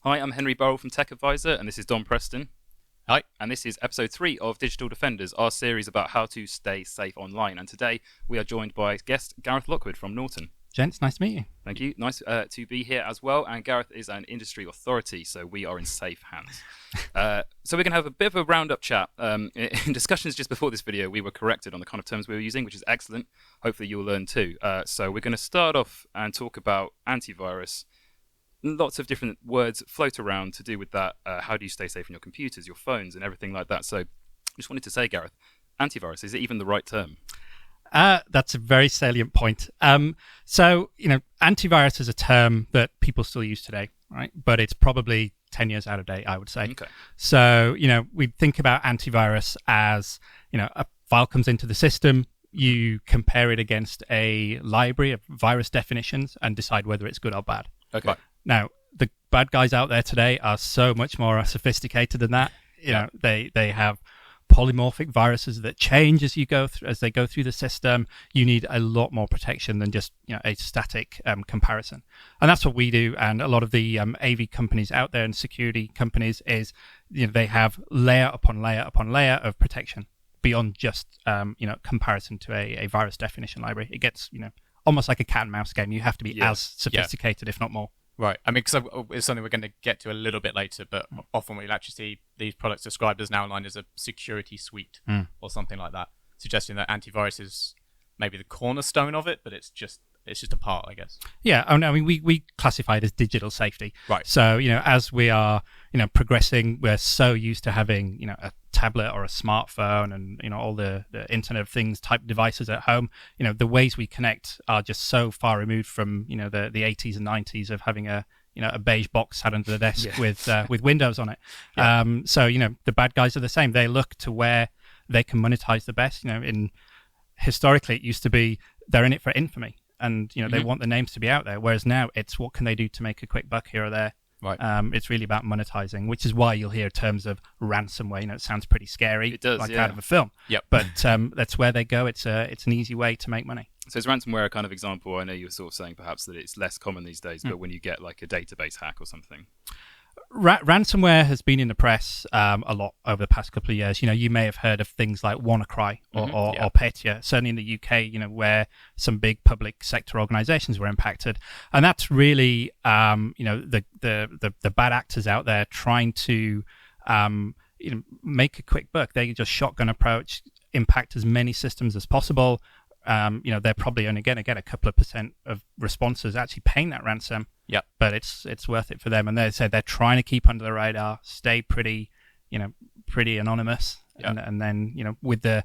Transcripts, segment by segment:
Hi, I'm Henry Burrell from Tech Advisor, and this is Don Preston. Hi. And this is episode 3 of Digital Defenders, our series about how to stay safe online. And today we are joined by guest Gareth Lockwood from Norton. Gents, nice to meet you. Thank you. Nice to be here as well. And Gareth is an industry authority, so we are in safe hands. So we're going to have a bit of a roundup chat. In discussions just before this video, we were corrected on the kind of terms we were using, which is excellent. Hopefully you'll learn too. So we're going to start off and talk about antivirus. Lots of different words float around to do with that. How do you stay safe on your computers, your phones, and everything like that? So I just wanted to say, Gareth, antivirus, is it even the right term? That's a very salient point. So, antivirus is a term that people still use today, right? But it's probably 10 years out of date, I would say. Okay. So, we think about antivirus as, a file comes into the system, you compare it against a library of virus definitions and decide whether it's good or bad. Okay. Now, the bad guys out there today are so much more sophisticated than that. They have polymorphic viruses that change as they go through the system. You need a lot more protection than just a static comparison, and that's what we do. And a lot of the AV companies out there and security companies is they have layer upon layer upon layer of protection beyond just comparison to a virus definition library. It gets almost like a cat and mouse game. You have to be as sophisticated, if not more. Right. I mean, because it's something we're going to get to a little bit later, but often we'll actually see these products described as now online as a security suite or something like that, suggesting that antivirus is maybe the cornerstone of it, but it's just a part, I guess. Yeah. I mean, we classify it as digital safety. Right. So, as we are, progressing, we're so used to having, a tablet or a smartphone and, all the Internet of Things type devices at home. The ways we connect are just so far removed from, the 80s and 90s of having a beige box sat under the desk with Windows on it. Yeah. So, the bad guys are the same. They look to where they can monetize the best. Historically, it used to be they're in it for infamy. And they want the names to be out there, whereas now it's what can they do to make a quick buck here or there. Right. It's really about monetizing, which is why you'll hear terms of ransomware. It sounds pretty scary, it does, out of a film. Yep. But that's where they go. It's an easy way to make money. So is ransomware a kind of example? I know you were sort of saying perhaps that it's less common these days, but when you get like a database hack or something. Ransomware has been in the press a lot over the past couple of years. You may have heard of things like WannaCry or Petya, certainly in the UK, where some big public sector organizations were impacted. And that's really, the bad actors out there trying to, make a quick buck. They just shotgun approach, impact as many systems as possible. They're probably only going to get a couple of % of responses actually paying that ransom. Yep. But it's worth it for them. And they said they're trying to keep under the radar, stay pretty anonymous. Yep. And then, with the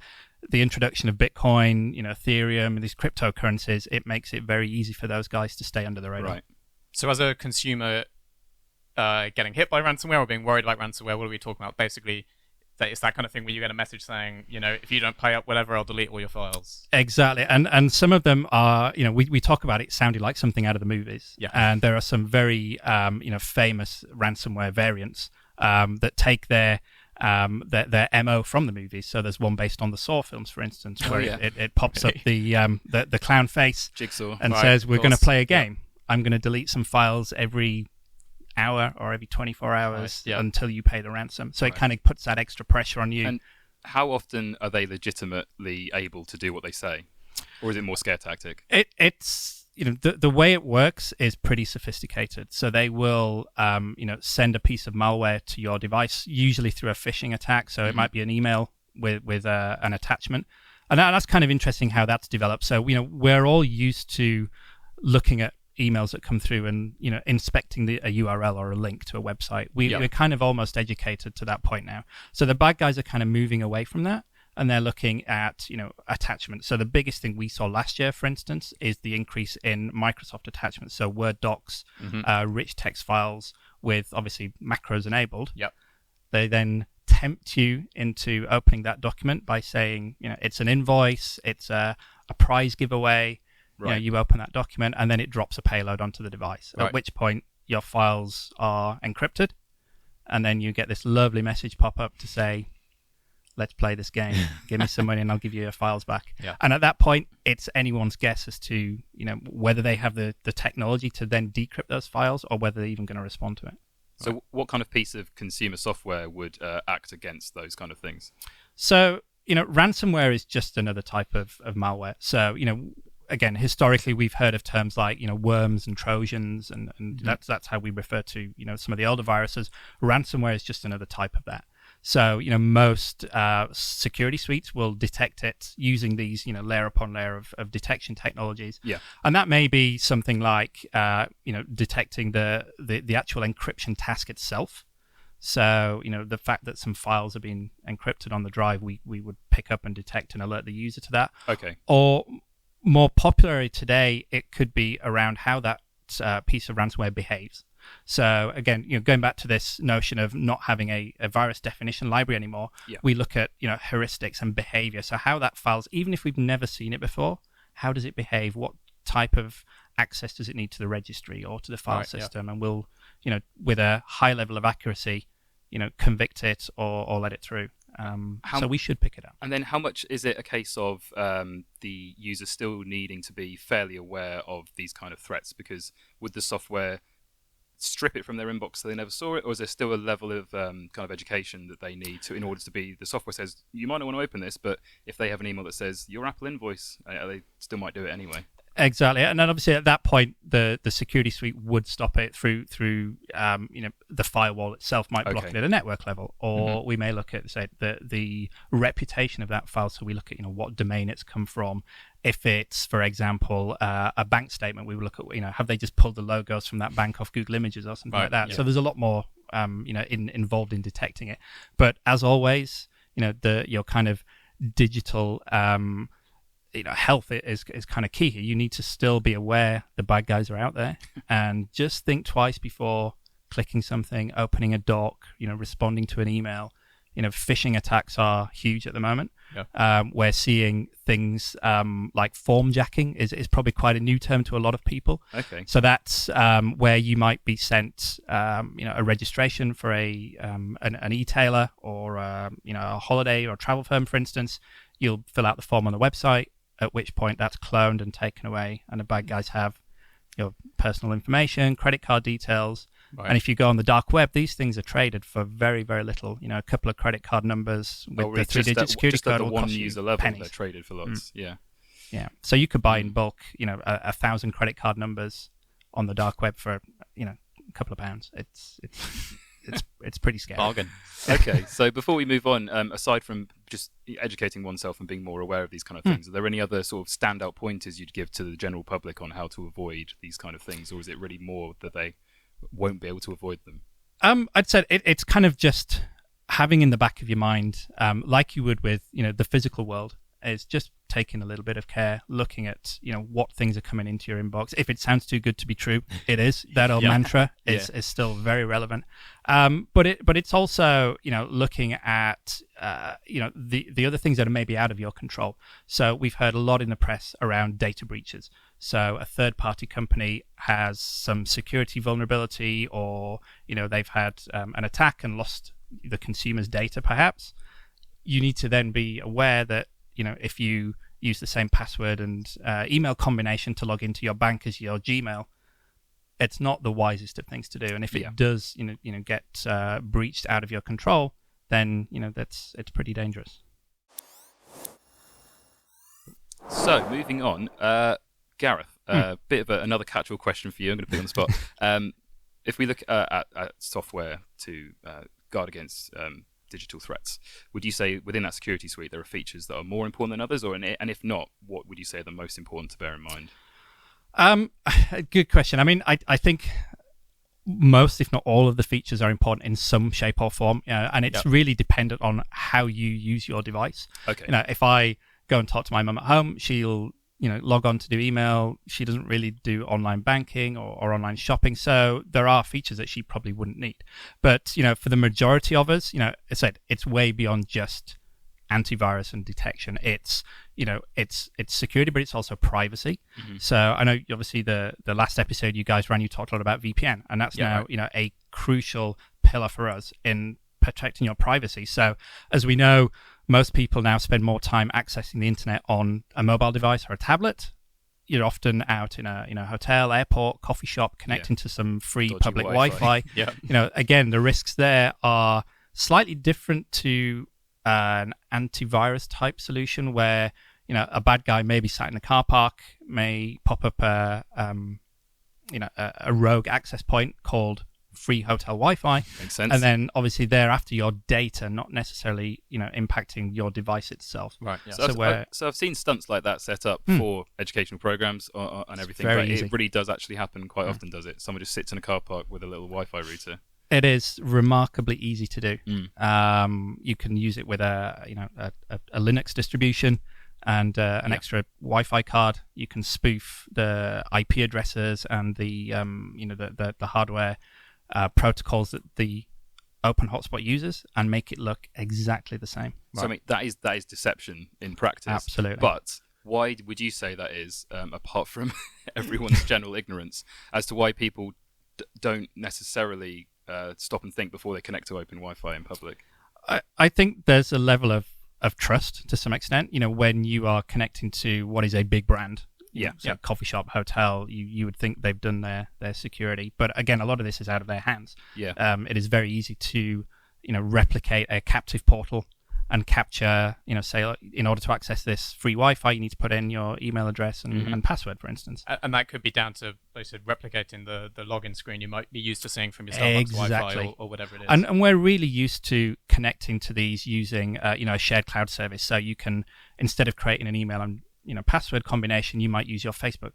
introduction of Bitcoin, Ethereum, and these cryptocurrencies, it makes it very easy for those guys to stay under the radar. Right. So as a consumer getting hit by ransomware or being worried about ransomware, what are we talking about? Basically, it's that kind of thing where you get a message saying, if you don't pay up whatever, I'll delete all your files. Exactly. And some of them are, we talk about it sounding like something out of the movies. Yeah. And there are some very, famous ransomware variants that take their MO from the movies. So there's one based on the Saw films, for instance, where it pops up the clown face Jigsaw. and says, we're going to play a game. I'm going to delete some files every hour or every 24 hours until you pay the ransom. So it kind of puts that extra pressure on you. And how often are they legitimately able to do what they say? Or is it more scare tactic? It's the way it works is pretty sophisticated. So they will send a piece of malware to your device, usually through a phishing attack. So it might be an email with an attachment. And that's kind of interesting how that's developed. So we're all used to looking at emails that come through and inspecting a URL or a link to a website. We're kind of almost educated to that point now. So the bad guys are kind of moving away from that, and they're looking at attachments. So the biggest thing we saw last year, for instance, is the increase in Microsoft attachments. So Word docs, rich text files with obviously macros enabled. Yep. They then tempt you into opening that document by saying it's an invoice, it's a prize giveaway. Right. You open that document and then it drops a payload onto the device, at which point your files are encrypted. And then you get this lovely message pop up to say, let's play this game. Give me some money and I'll give you your files back. Yeah. And at that point, it's anyone's guess as to whether they have the technology to then decrypt those files or whether they're even going to respond to it. So what kind of piece of consumer software would act against those kind of things? So, ransomware is just another type of malware. So, again, historically, we've heard of terms like, worms and Trojans, and that's how we refer to, some of the older viruses. Ransomware is just another type of that. So, most security suites will detect it using these, layer upon layer of detection technologies. Yeah. And that may be something like, detecting the actual encryption task itself. So, the fact that some files are being encrypted on the drive, we would pick up and detect and alert the user to that. Okay. Or more popularly today, it could be around how that piece of ransomware behaves. So again, going back to this notion of not having a virus definition library anymore, we look at heuristics and behavior. So how that files, even if we've never seen it before, how does it behave? What type of access does it need to the registry or to the file system? And we'll, with a high level of accuracy, convict it or let it through. So we should pick it up. And then how much is it a case of the user still needing to be fairly aware of these kind of threats? Because would the software strip it from their inbox so they never saw it, or is there still a level of kind of education that they need to in order to be, the software says you might not want to open this, but if they have an email that says your Apple invoice, they still might do it anyway? Exactly, and then obviously at that point, the security suite would stop it through the firewall itself might block it at a network level, or we may look at, say, the reputation of that file. So we look at what domain it's come from. If it's, for example, a bank statement, we would look at have they just pulled the logos from that bank off Google Images or something like that. Yeah. So there's a lot more involved in detecting it. But as always, your kind of digital health is kind of key here. You need to still be aware the bad guys are out there, and just think twice before clicking something, opening a doc, responding to an email. Phishing attacks are huge at the moment. Yeah. We're seeing things like form jacking is probably quite a new term to a lot of people. Okay. So that's where you might be sent a registration for an e-tailer or a holiday or a travel firm, for instance. You'll fill out the form on the website, at which point that's cloned and taken away, and the bad guys have your personal information, credit card details. Right. And if you go on the dark web, these things are traded for very, very little. A couple of credit card numbers with the 3-digit security code will cost you pennies. They're traded for lots. Yeah. So you could buy in bulk, 1,000 credit card numbers on the dark web for, a couple of pounds. It's pretty scary. Bargain. Okay, so before we move on, aside from just educating oneself and being more aware of these kind of things, are there any other sort of standout pointers you'd give to the general public on how to avoid these kind of things, or is it really more that they won't be able to avoid them? I'd say it's kind of just having in the back of your mind, like you would with the physical world, is just taking a little bit of care, looking at what things are coming into your inbox. If it sounds too good to be true, it is. That old mantra is still very relevant. But it's also looking at the other things that are maybe out of your control. So we've heard a lot in the press around data breaches. So a third-party company has some security vulnerability, or they've had an attack and lost the consumer's data, perhaps. You need to then be aware that if you use the same password and email combination to log into your bank as your Gmail, it's not the wisest of things to do. And if it does, get breached out of your control, then it's pretty dangerous. So moving on, Gareth, bit of another catch-all question for you. I'm going to put you on the spot. If we look at software to guard against digital threats, would you say within that security suite there are features that are more important than others, and if not, what would you say are the most important to bear in mind? Good question. I mean, I think most, if not all, of the features are important in some shape or form, and it's really dependent on how you use your device. Okay. If I go and talk to my mum at home, she'll log on to do email. She doesn't really do online banking or online shopping. So there are features that she probably wouldn't need. But, for the majority of us, I said it's way beyond just antivirus and detection. It's security, but it's also privacy. Mm-hmm. So I know obviously the last episode you guys ran, you talked a lot about VPN, and that's now, a crucial pillar for us in protecting your privacy. So as we know, most people now spend more time accessing the internet on a mobile device or a tablet you're often out in a hotel, airport, coffee shop, connecting to some free Dodgy public Wi-Fi. Yeah. Again, the risks there are slightly different to an antivirus type solution where a bad guy may be sat in a car park, may pop up a rogue access point called free hotel Wi-Fi. Makes sense. And then obviously thereafter your data not necessarily impacting your device itself. Right. Yeah. So I've seen stunts like that set up for educational programs and everything. very But easy. it really does actually happen quite often, does it? Someone just sits in a car park with a little Wi-Fi router. It is remarkably easy to do. Mm. You can use it with a Linux distribution and an extra Wi-Fi card. You can spoof the IP addresses and the hardware protocols that the open hotspot uses and make it look exactly the same. So I mean, that is deception in practice. Absolutely. But why would you say that is, apart from everyone's general ignorance, as to why people don't necessarily stop and think before they connect to open Wi-Fi in public? I think there's a level of trust to some extent. When you are connecting to what is a big brand, coffee shop, hotel, you would think they've done their security. But again, a lot of this is out of their hands. Yeah. It is very easy to replicate a captive portal and capture, say, in order to access this free Wi-Fi, you need to put in your email address and password, for instance. And that could be down to, like I said, replicating the login screen you might be used to seeing from your Starbucks Wi-Fi or whatever it is. And we're really used to connecting to these using, a shared cloud service. So you can, instead of creating an email and password combination, you might use your Facebook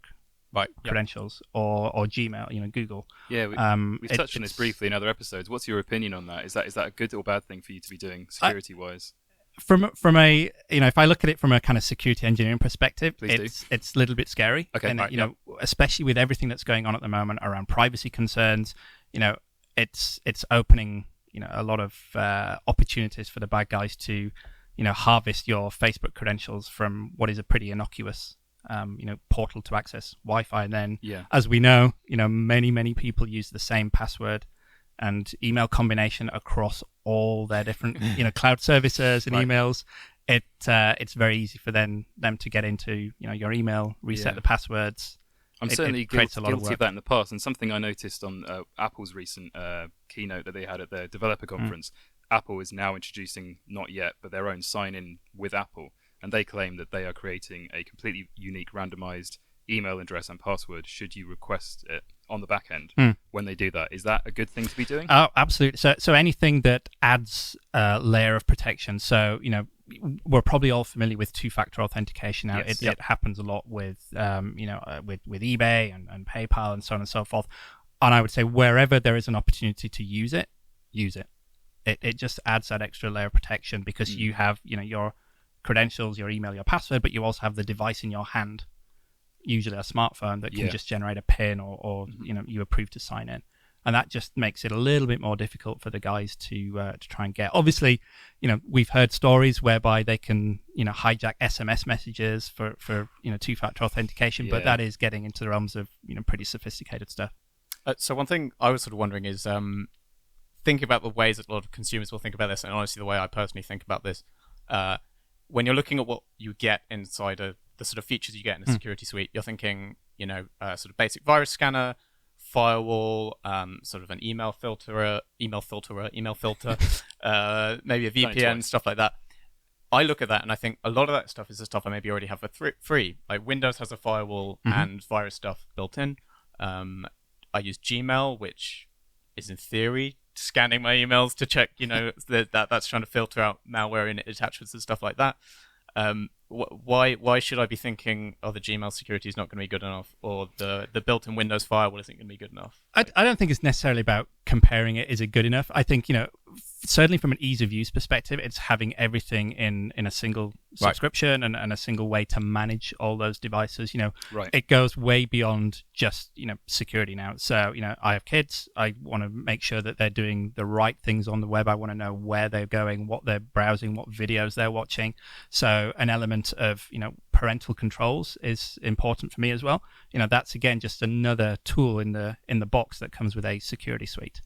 credentials or Gmail, Google. Yeah, we've touched on this briefly in other episodes. What's your opinion on that? Is that a good or bad thing for you to be doing security-wise? From a if I look at it from a kind of security engineering perspective, Please it's a little bit scary. Okay, and especially with everything that's going on at the moment around privacy concerns, it's opening a lot of opportunities for the bad guys to harvest your Facebook credentials from what is a pretty innocuous portal to access Wi-Fi. And then, as we know, many people use the same password and email combination across all their different cloud services and emails. It's very easy for them to get into your email, reset the passwords. I'm certainly guilty of that in the past, and something I noticed on Apple's recent keynote that they had at their developer conference. Apple is now introducing, not yet, but their own sign-in with Apple, and they claim that they are creating a completely unique randomized email address and password should you request it on the back end. When they do that, is that a good thing to be doing? Oh, absolutely. So anything that adds a layer of protection. So we're probably all familiar with two-factor authentication now. Yes. It happens a lot with with eBay and PayPal and so on and so forth. And I would say wherever there is an opportunity to use it, use it. It just adds that extra layer of protection because you have your credentials, your email, your password, but you also have the device in your hand, usually a smartphone, that can just generate a PIN or you approve to sign in. And that just makes it a little bit more difficult for the guys to try and get. Obviously, we've heard stories whereby they can hijack SMS messages for two-factor authentication, but that is getting into the realms of pretty sophisticated stuff. So one thing I was sort of wondering is thinking about the ways that a lot of consumers will think about this, and honestly the way I personally think about this, when you're looking at what you get inside the sort of features you get in a security suite, you're thinking sort of basic virus scanner, firewall, sort of an email filter, maybe a VPN, stuff like that. I look at that and I think a lot of that stuff is the stuff I maybe already have for free. Like Windows has a firewall and virus stuff built in. I use Gmail, which is in theory scanning my emails to check, that's trying to filter out malware in attachments and stuff like that. Why should I be thinking, the Gmail security is not going to be good enough, or the built-in Windows firewall isn't going to be good enough? I don't think it's necessarily about comparing it. Is it good enough? I think, certainly from an ease of use perspective, it's having everything in a single subscription and a single way to manage all those devices. It goes way beyond just, security now. So, I have kids. I want to make sure that they're doing the right things on the web. I want to know where they're going, what they're browsing, what videos they're watching. So an element of, parental controls is important for me as well. That's again just another tool in the box that comes with a security suite.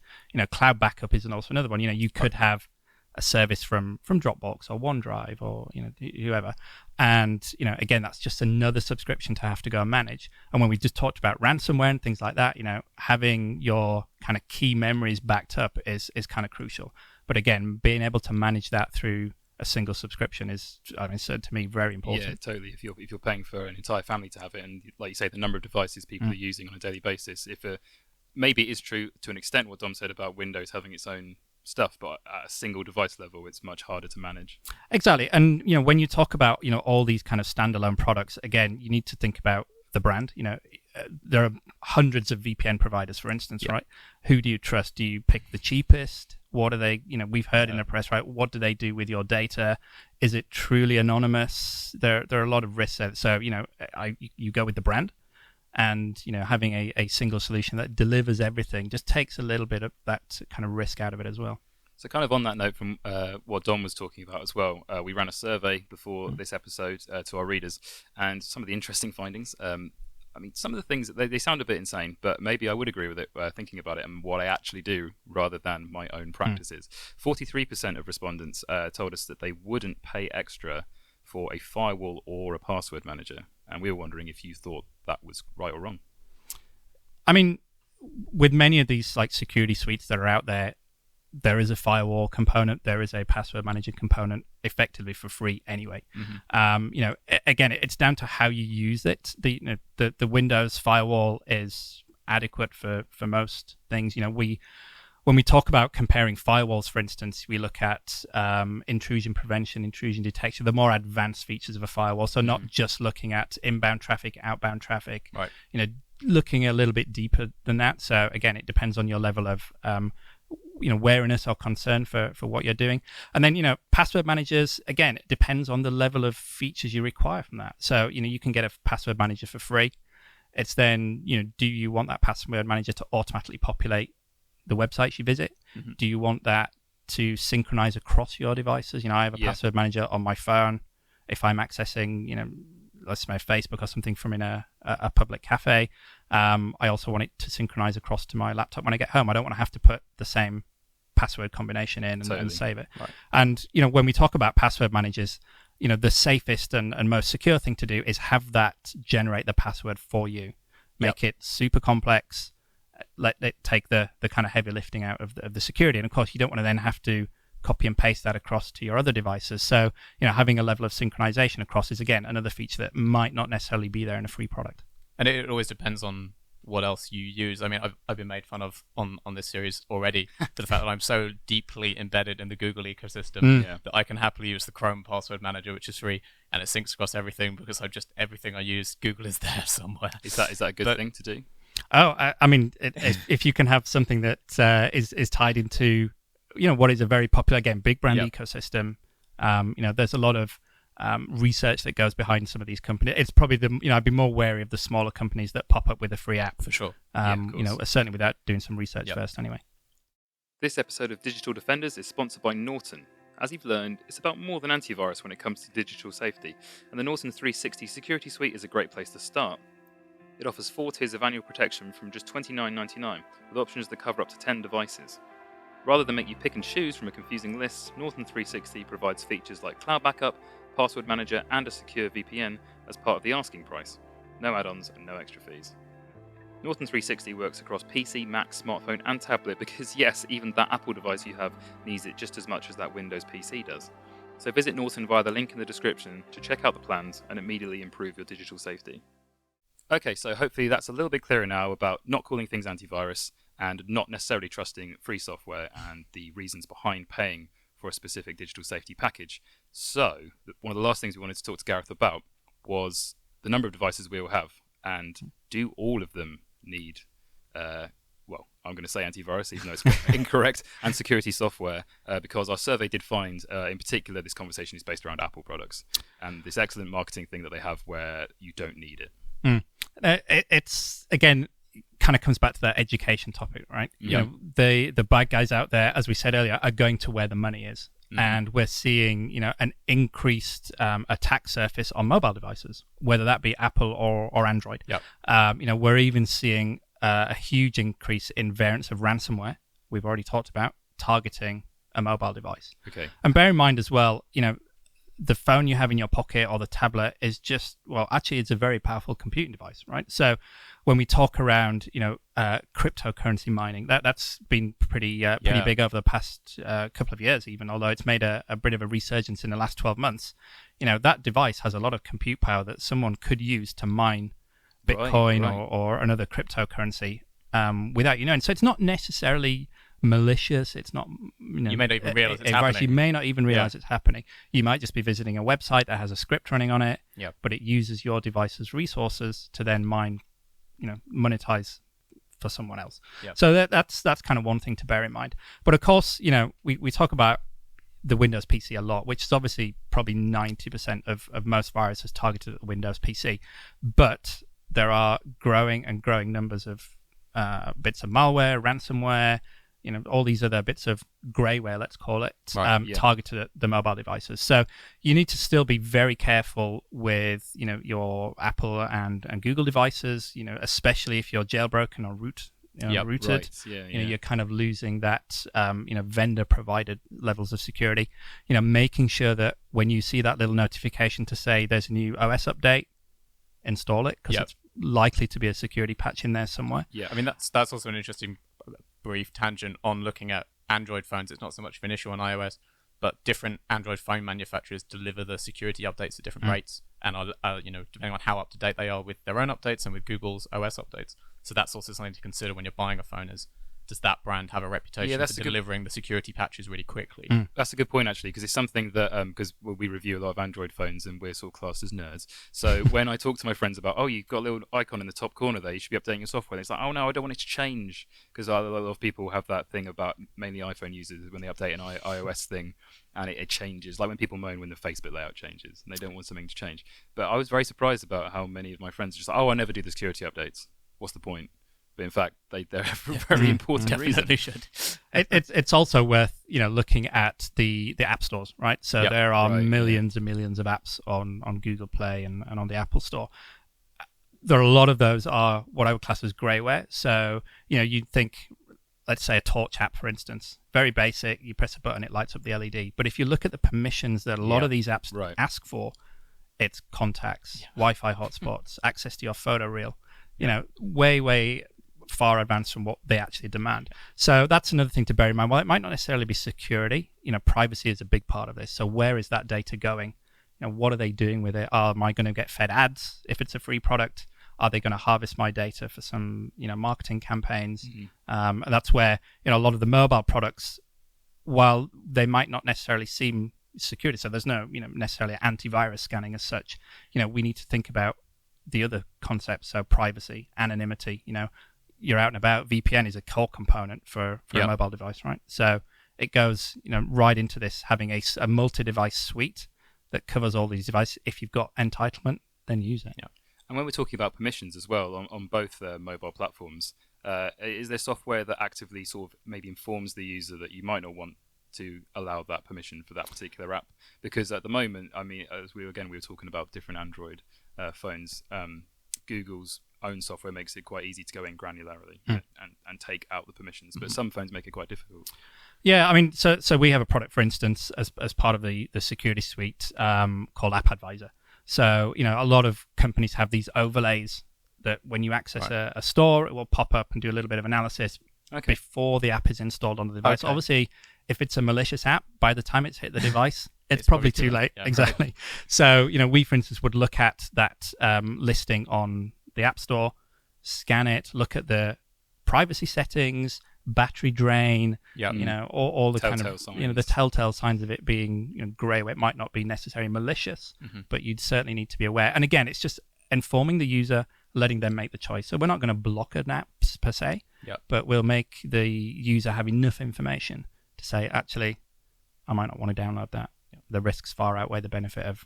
Cloud backup is also another one. You could have a service from Dropbox or OneDrive or whoever. And again, that's just another subscription to have to go and manage. And when we just talked about ransomware and things like that, having your kind of key memories backed up is kind of crucial. But again, being able to manage that through a single subscription is, so to me, very important. Yeah, totally. If you're paying for an entire family to have it, and like you say, the number of devices people are using on a daily basis, maybe it is true to an extent what Dom said about Windows having its own stuff, but at a single device level, it's much harder to manage. Exactly. And when you talk about all these kind of standalone products, again, you need to think about the brand. There are hundreds of VPN providers, for instance, right? Who do you trust? Do you pick the cheapest? What are they? We've heard in the press, right? What do they do with your data? Is it truly anonymous? There are a lot of risks there. So you go with the brand. And having a single solution that delivers everything just takes a little bit of that kind of risk out of it as well. So kind of on that note, from what Don was talking about as well, we ran a survey before this episode to our readers, and some of the interesting findings. Some of the things, they sound a bit insane, but maybe I would agree with it thinking about it and what I actually do rather than my own practices. 43% of respondents told us that they wouldn't pay extra for a firewall or a password manager. And we were wondering if you thought that was right or wrong. With many of these security suites that are out there, there is a firewall component, there is a password manager component, effectively for free anyway. Again, it's down to how you use it. The Windows firewall is adequate for most things. When we talk about comparing firewalls, for instance, we look at intrusion prevention, intrusion detection, the more advanced features of a firewall. So not just looking at inbound traffic, outbound traffic, right. Looking a little bit deeper than that. So again, it depends on your level of wariness or concern for what you're doing. And then, password managers, again, it depends on the level of features you require from that. So, you can get a password manager for free. It's then, do you want that password manager to automatically populate the websites you visit? Do you want that to synchronize across your devices? I have a password manager on my phone. If I'm accessing, let's say Facebook or something from in a public cafe, I also want it to synchronize across to my laptop when I get home. I don't want to have to put the same password combination in and save it. Right. And, when we talk about password managers, the safest and most secure thing to do is have that generate the password for you. Make it super complex. Let it take the kind of heavy lifting out of the security. And of course, you don't want to then have to copy and paste that across to your other devices. So, having a level of synchronization across is, again, another feature that might not necessarily be there in a free product. And it always depends on what else you use. I've been made fun of on this series already for the fact that I'm so deeply embedded in the Google ecosystem that I can happily use the Chrome password manager, which is free, and it syncs across everything because everything I use, Google is there somewhere. Is that a good thing to do? Oh, if you can have something that is tied into, what is a very popular, again, big brand ecosystem. There's a lot of research that goes behind some of these companies. It's probably I'd be more wary of the smaller companies that pop up with a free app. For sure. Certainly without doing some research first anyway. This episode of Digital Defenders is sponsored by Norton. As you've learned, it's about more than antivirus when it comes to digital safety, and the Norton 360 Security Suite is a great place to start. It offers 4 tiers of annual protection from just $29.99, with options that cover up to 10 devices. Rather than make you pick and choose from a confusing list, Norton 360 provides features like cloud backup, password manager, and a secure VPN as part of the asking price. No add-ons and no extra fees. Norton 360 works across PC, Mac, smartphone, and tablet because, yes, even that Apple device you have needs it just as much as that Windows PC does. So visit Norton via the link in the description to check out the plans and immediately improve your digital safety. Okay, so hopefully that's a little bit clearer now about not calling things antivirus and not necessarily trusting free software and the reasons behind paying for a specific digital safety package. So, one of the last things we wanted to talk to Gareth about was the number of devices we all have, and do all of them need, I'm going to say antivirus, even though it's incorrect, and security software, because our survey did find, in particular, this conversation is based around Apple products, and this excellent marketing thing that they have where you don't need it. It's, again, kind of comes back to that education topic, right? The bad guys out there, as we said earlier, are going to where the money is. And we're seeing, an increased attack surface on mobile devices, whether that be Apple or Android. We're even seeing a huge increase in variants of ransomware. We've already talked about targeting a mobile device. Okay. And bear in mind as well, the phone you have in your pocket or the tablet is just, well, actually it's a very powerful computing device, right? So when we talk around, cryptocurrency mining, that's been pretty big over the past couple of years even, although it's made a bit of a resurgence in the last 12 months. That device has a lot of compute power that someone could use to mine Bitcoin Right. Or another cryptocurrency without you knowing. So it's not necessarily malicious. It's not, You may not even realize it's advice. happening. You may not even realize it's happening. You might just be visiting a website that has a script running on it, but it uses your device's resources to then mine, monetize for someone else. So that's kind of one thing to bear in mind. But of course, we talk about the Windows PC a lot, which is obviously probably 90% of most viruses targeted at the Windows PC. But there are growing numbers of bits of malware, ransomware, all these other bits of greyware, let's call it, targeted at the mobile devices. So you need to still be very careful with, your Apple and Google devices, especially if you're jailbroken or rooted. Right. Yeah. You're kind of losing that, vendor provided levels of security. Making sure that when you see that little notification to say there's a new OS update, install it, because it's likely to be a security patch in there somewhere. Yeah, I mean that's also an interesting brief tangent on looking at Android phones. It's not so much of an issue on iOS, but different Android phone manufacturers deliver the security updates at different rates, and are depending on how up to date they are with their own updates and with Google's OS updates. So that's also something to consider when you're buying a phone. Is does that brand have a reputation for delivering the security patches really quickly? That's a good point, actually, because it's something that, because we review a lot of Android phones and we're sort of classed as nerds. So when I talk to my friends about, you've got a little icon in the top corner there, you should be updating your software. It's like, oh no, I don't want it to change, because a lot of people have that thing about, mainly iPhone users, when they update an iOS thing and it changes, like when people moan when the Facebook layout changes and they don't want something to change. But I was very surprised about how many of my friends are just like, I never do the security updates. What's the point? But in fact, they're for a very important reason. Definitely should. It's also worth looking at the app stores, right? So there are millions and millions of apps on Google Play and on the Apple Store. There are a lot of those are what I would class as greyware. So you'd think, let's say a Torch app, for instance, very basic. You press a button, it lights up the LED. But if you look at the permissions that a lot of these apps ask for, it's contacts, Wi-Fi hotspots, access to your photo reel. Way far advanced from what they actually demand. So that's another thing to bear in mind. While it might not necessarily be security, privacy is a big part of this. So where is that data going? What are they doing with it? Am I going to get fed ads if it's a free product? Are they going to harvest my data for some, marketing campaigns? And that's where, a lot of the mobile products, while they might not necessarily seem security, so there's no, necessarily antivirus scanning as such, we need to think about the other concepts. So privacy, anonymity, you're out and about. VPN is a core component for a mobile device, right? So it goes, right into this, having a multi-device suite that covers all these devices. If you've got entitlement, then use it. Yeah. And when we're talking about permissions as well on both mobile platforms, is there software that actively sort of maybe informs the user that you might not want to allow that permission for that particular app? Because at the moment, I mean, as we were talking about different Android phones, Google's own software makes it quite easy to go in granularly and take out the permissions, but some phones make it quite difficult. Yeah, I mean, so we have a product, for instance, as part of the security suite called App Advisor. So, a lot of companies have these overlays that when you access a store, it will pop up and do a little bit of analysis before the app is installed on the device. Obviously, if it's a malicious app, by the time it's hit the device, it's probably too late. Yeah, exactly. Right. So, we, for instance, would look at that listing on the App Store, scan it, look at the privacy settings, battery drain, all the kind of, the telltale signs of it being grey, where it might not be necessarily malicious, but you'd certainly need to be aware. And again, it's just informing the user, letting them make the choice. So we're not going to block an app per se, but we'll make the user have enough information to say, actually, I might not want to download that. The risks far outweigh the benefit of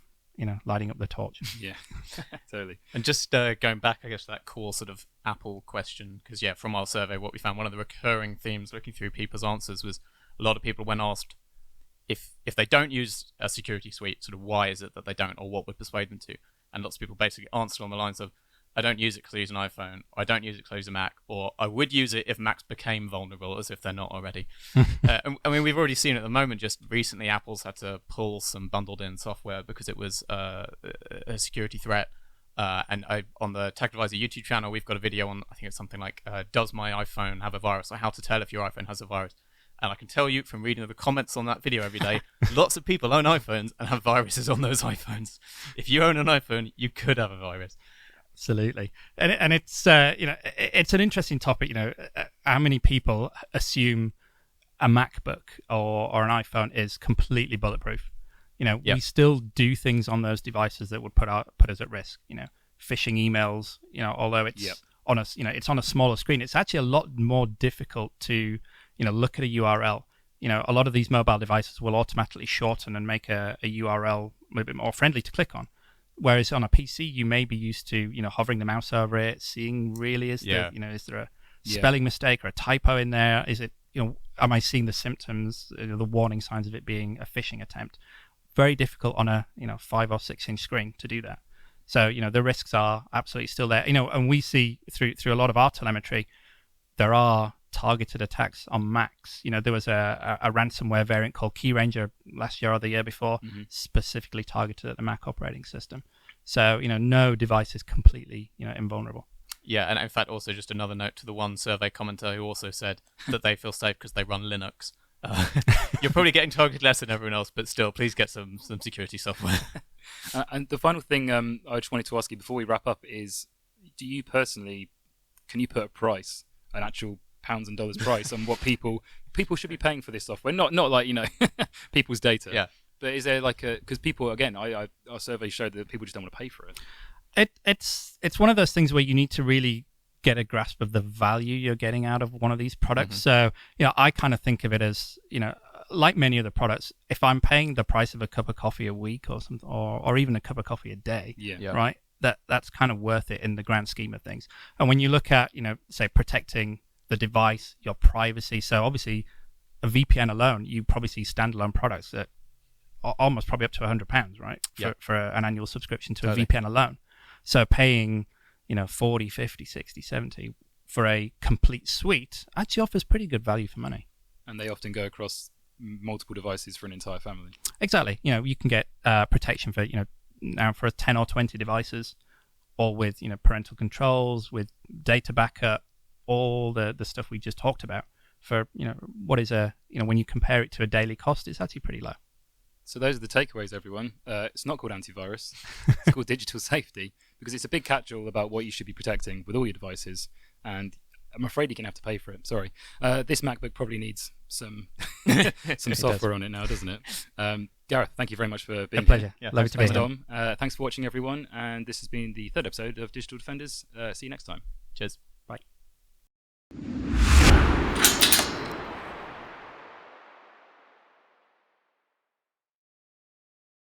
lighting up the torch. Yeah, totally. And just going back, I guess, to that core sort of Apple question, because, from our survey, what we found, one of the recurring themes looking through people's answers was a lot of people, when asked if they don't use a security suite, sort of why is it that they don't, or what would persuade them to? And lots of people basically answered on the lines of, I don't use it because I use an iPhone, or I don't use it because I use a Mac, or I would use it if Macs became vulnerable, as if they're not already. I mean, we've already seen at the moment, just recently, Apple's had to pull some bundled-in software because it was a security threat. And on the Tech Advisor YouTube channel, we've got a video on, I think it's something like, does my iPhone have a virus, or how to tell if your iPhone has a virus. And I can tell you from reading the comments on that video every day, lots of people own iPhones and have viruses on those iPhones. If you own an iPhone, you could have a virus. Absolutely, and it's it's an interesting topic. How many people assume a MacBook or an iPhone is completely bulletproof? We still do things on those devices that would put us at risk. Phishing emails. Although it's on it's on a smaller screen, it's actually a lot more difficult to look at a URL. A lot of these mobile devices will automatically shorten and make a URL a little bit more friendly to click on. Whereas on a PC, you may be used to, hovering the mouse over it, seeing really is there a spelling mistake or a typo in there? Is it, am I seeing the symptoms, the warning signs of it being a phishing attempt? Very difficult on a 5 or 6 inch screen to do that. So the risks are absolutely still there. And we see through a lot of our telemetry, there are targeted attacks on Macs. There was a ransomware variant called KeyRanger last year or the year before, specifically targeted at the Mac operating system. So no device is completely invulnerable. Yeah, and in fact, also just another note to the one survey commenter who also said that they feel safe because they run Linux. You're probably getting targeted less than everyone else, but still, please get some security software. And the final thing I just wanted to ask you before we wrap up is, do you personally, can you put a price, an actual pounds and dollars price on what people should be paying for this software? Not like people's data. Yeah. But is there like because people, again, our survey showed that people just don't want to pay for it. It's one of those things where you need to really get a grasp of the value you're getting out of one of these products. So I kind of think of it as like many other products, if I'm paying the price of a cup of coffee a week or something, or even a cup of coffee a day, right, that's kind of worth it in the grand scheme of things. And when you look at say protecting the device, your privacy, so obviously a VPN alone, you probably see standalone products that are almost probably up to £100, right, for an annual subscription to a VPN alone. So paying 40, 50, 60, 70 for a complete suite actually offers pretty good value for money. And they often go across multiple devices for an entire family. Exactly. You can get protection for now for 10 or 20 devices, all with parental controls, with data backup, all the stuff we just talked about. For what is when you compare it to a daily cost, it's actually pretty low. So those are the takeaways, everyone. It's not called antivirus. It's called digital safety, because it's a big catch-all about what you should be protecting with all your devices. And I'm afraid you're going to have to pay for it. Sorry. This MacBook probably needs some software on it now, doesn't it? Gareth, thank you very much for being here. A pleasure. Yeah, Love to be here. Thanks for watching, everyone. And this has been the 3rd episode of Digital Defenders. See you next time. Cheers. Bye.